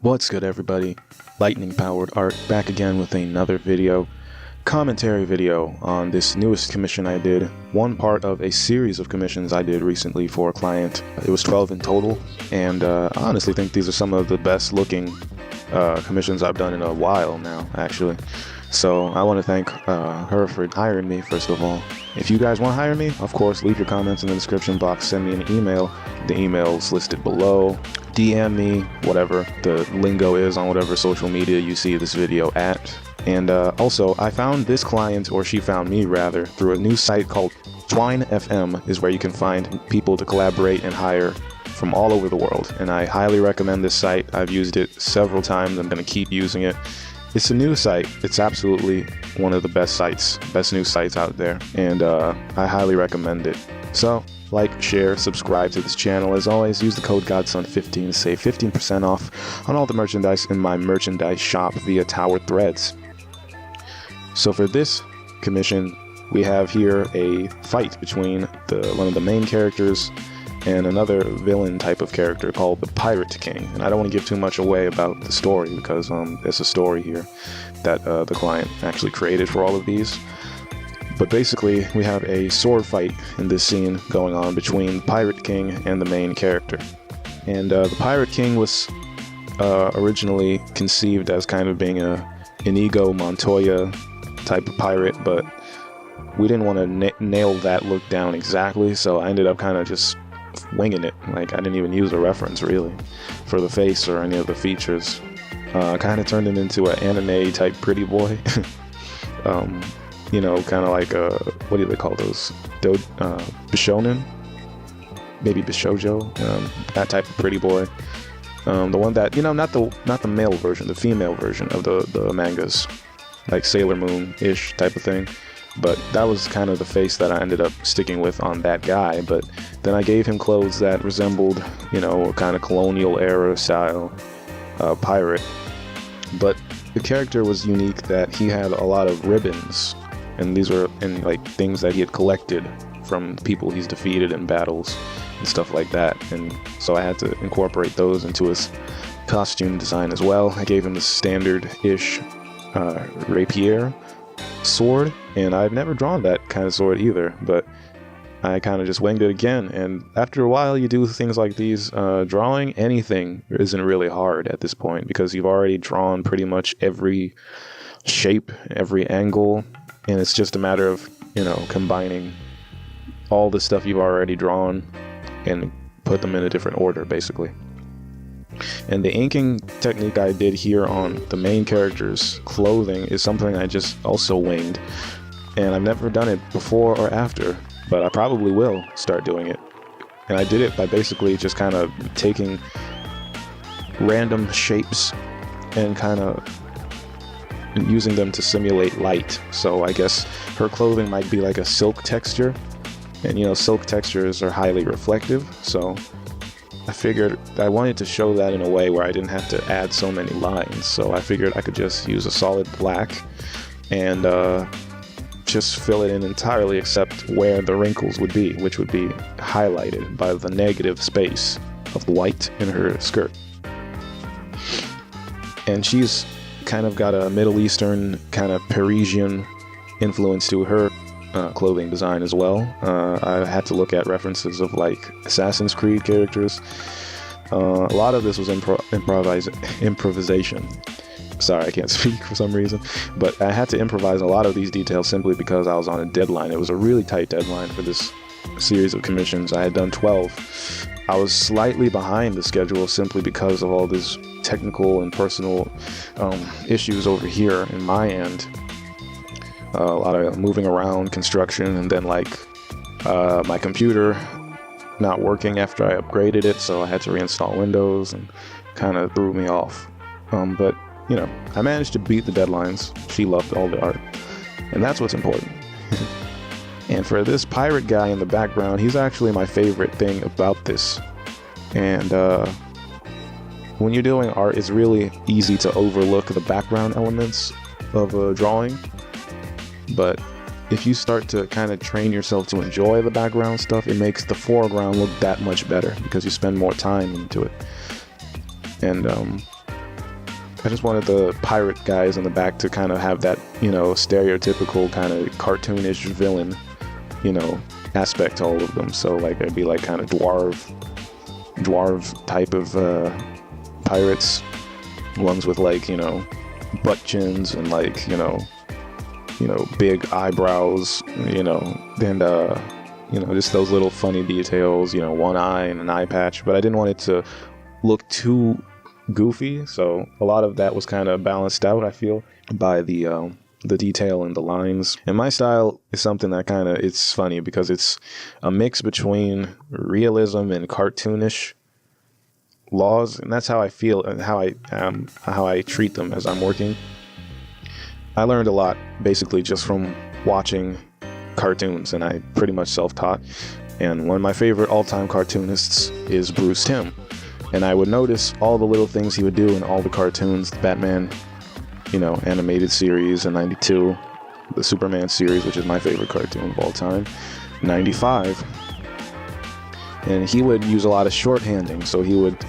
What's good, everybody? Lightning powered art back again with another commentary video on this newest commission I did, one part of a series of commissions I did recently for a client. It was 12 in total, and I honestly think these are some of the best looking commissions I've done in a while now, actually. So I want to thank her for hiring me, first of all. If you guys want to hire me, of course, leave your comments in the description box, send me an email. The email's listed below. DM me, whatever the lingo is on whatever social media you see this video at. And also, I found this client, or she found me rather, through a new site called Twine FM, is where you can find people to collaborate and hire from all over the world. And I highly recommend this site. I've used it several times. I'm going to keep using it. It's a new site. It's absolutely one of the best new sites out there. And I highly recommend it. So, like, share, subscribe to this channel. As always, use the code GODSON15 to save 15% off on all the merchandise in my merchandise shop via Tower Threads. So for this commission, we have here a fight between one of the main characters and another villain type of character called the Pirate King. And I don't want to give too much away about the story because there's a story here that the client actually created for all of these. But basically, we have a sword fight in this scene going on between Pirate King and the main character. And the Pirate King was originally conceived as kind of being Inigo Montoya type of pirate, but we didn't want to nail that look down exactly, so I ended up kind of just winging it. Like, I didn't even use a reference really for the face or any of the features. Kind of turned him into an anime type pretty boy. You know, kind of like what do they call those? Bishonen? Maybe Bishojo? That type of pretty boy. The one that, you know, not the male version, the female version of the mangas, like Sailor Moon-ish type of thing. But that was kind of the face that I ended up sticking with on that guy. But then I gave him clothes that resembled, you know, a kind of colonial era style pirate. But the character was unique that he had a lot of ribbons. And these were like things that he had collected from people he's defeated in battles and stuff like that. And so I had to incorporate those into his costume design as well. I gave him the standard-ish rapier sword, and I've never drawn that kind of sword either, but I kind of just winged it again. And after a while you do things like these, drawing anything isn't really hard at this point because you've already drawn pretty much every shape, every angle. And it's just a matter of, you know, combining all the stuff you've already drawn and put them in a different order, basically. And the inking technique I did here on the main character's clothing is something I just also winged. And I've never done it before or after, but I probably will start doing it. And I did it by basically just kind of taking random shapes and kind of using them to simulate light. So I guess her clothing might be like a silk texture, and you know, silk textures are highly reflective, so I figured I wanted to show that in a way where I didn't have to add so many lines. So I figured I could just use a solid black and just fill it in entirely except where the wrinkles would be, which would be highlighted by the negative space of the white in her skirt. And she's kind of got a Middle Eastern kind of Parisian influence to her clothing design as well. I had to look at references of like Assassin's Creed characters. A lot of this was improvisation. Sorry, I can't speak for some reason, but I had to improvise a lot of these details simply because I was on a deadline. It was a really tight deadline for this series of commissions. I had done 12. I was slightly behind the schedule simply because of all this technical and personal issues over here in my end. A lot of moving around, construction, and then like my computer not working after I upgraded it, so I had to reinstall Windows, and kind of threw me off. But you know, I managed to beat the deadlines. She loved all the art, and that's what's important. And for this pirate guy in the background, he's actually my favorite thing about this. And when you're doing art, it's really easy to overlook the background elements of a drawing. But if you start to kind of train yourself to enjoy the background stuff, it makes the foreground look that much better because you spend more time into it. And I just wanted the pirate guys in the back to kind of have that, you know, stereotypical kind of cartoonish villain, you know, aspect to all of them. So like there'd be like kind of dwarf type of pirates, ones with like, you know, butt chins and like, you know, big eyebrows, you know, and you know, just those little funny details, you know, one eye and an eye patch. But I didn't want it to look too goofy, so a lot of that was kind of balanced out, I feel, by the detail and the lines. And my style is something that kind of, it's funny because it's a mix between realism and cartoonish laws, and that's how I feel and how I treat them as I'm working. I learned a lot basically just from watching cartoons, and I pretty much self-taught. And one of my favorite all-time cartoonists is Bruce Timm. And I would notice all the little things he would do in all the cartoons, the Batman, you know, animated series in '92, the Superman series, which is my favorite cartoon of all time, '95. And he would use a lot of shorthanding. So he would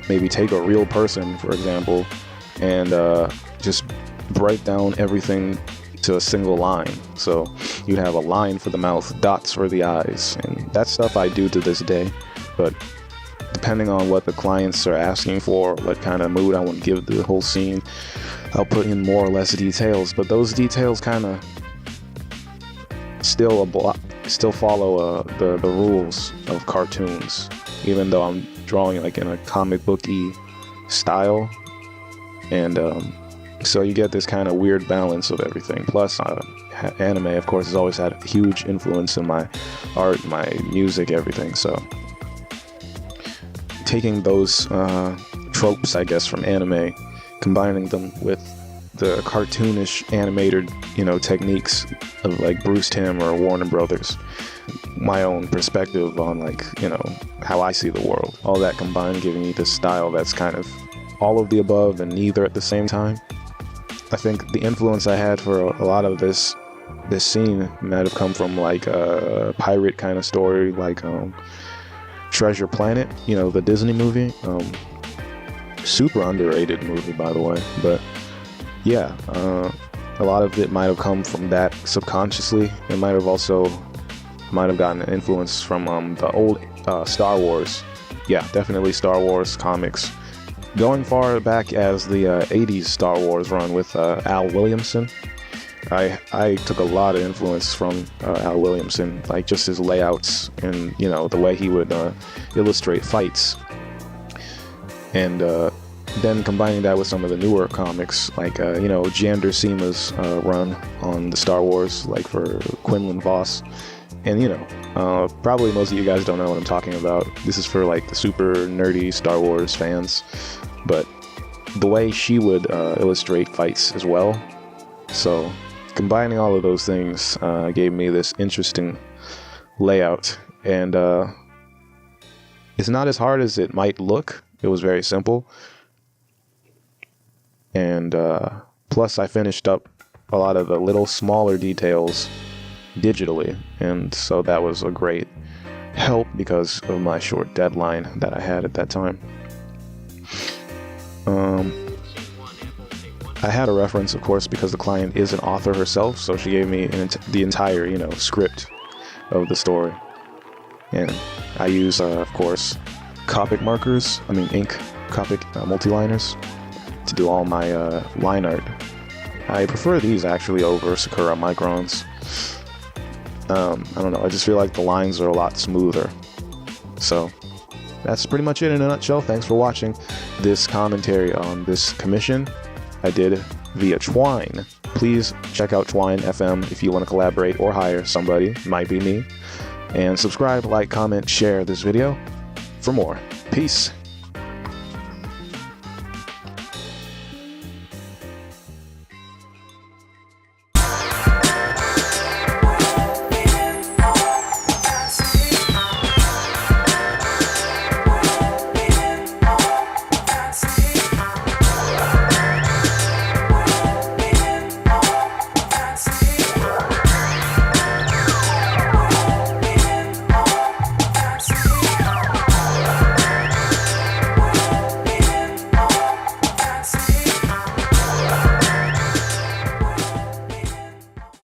maybe take a real person, for example, and just break down everything to a single line. So you'd have a line for the mouth, dots for the eyes, and that stuff I do to this day. But depending on what the clients are asking for, what kind of mood I want to give the whole scene, I'll put in more or less details. But those details kind of still follow the rules of cartoons, even though I'm drawing like in a comic booky style. And so you get this kind of weird balance of everything. Plus, anime, of course, has always had a huge influence in my art, my music, everything. So taking those tropes, I guess, from anime, combining them with the cartoonish animated, you know, techniques of like Bruce Timm or Warner Brothers, my own perspective on like, you know, how I see the world, all that combined, giving me this style that's kind of all of the above and neither at the same time. I think the influence I had for a lot of this scene might have come from like a pirate kind of story, like Treasure Planet, you know, the Disney movie. Super underrated movie, by the way. But yeah, a lot of it might have come from that subconsciously. It might have gotten an influence from the old Star Wars. Yeah, definitely Star Wars comics. Going far back as the 80s Star Wars run with Al Williamson. I took a lot of influence from Al Williamson, like just his layouts and, you know, the way he would illustrate fights. And then combining that with some of the newer comics, like, you know, Jander Sema's run on the Star Wars, like for Quinlan Vos. And, you know, probably most of you guys don't know what I'm talking about. This is for like the super nerdy Star Wars fans. But the way she would illustrate fights as well. So combining all of those things gave me this interesting layout. And it's not as hard as it might look. It was very simple. And plus I finished up a lot of the little smaller details digitally. And so that was a great help because of my short deadline that I had at that time. I had a reference, of course, because the client is an author herself, so she gave me the entire, you know, script of the story. And I use, of course, Copic markers, ink Copic multi-liners to do all my line art. I prefer these actually over Sakura Microns. I don't know, I just feel like the lines are a lot smoother. So that's pretty much it in a nutshell. Thanks for watching this commentary on this commission I did via Twine. Please check out Twine FM if you want to collaborate or hire somebody, might be me. And subscribe, like, comment, share this video for more. Peace.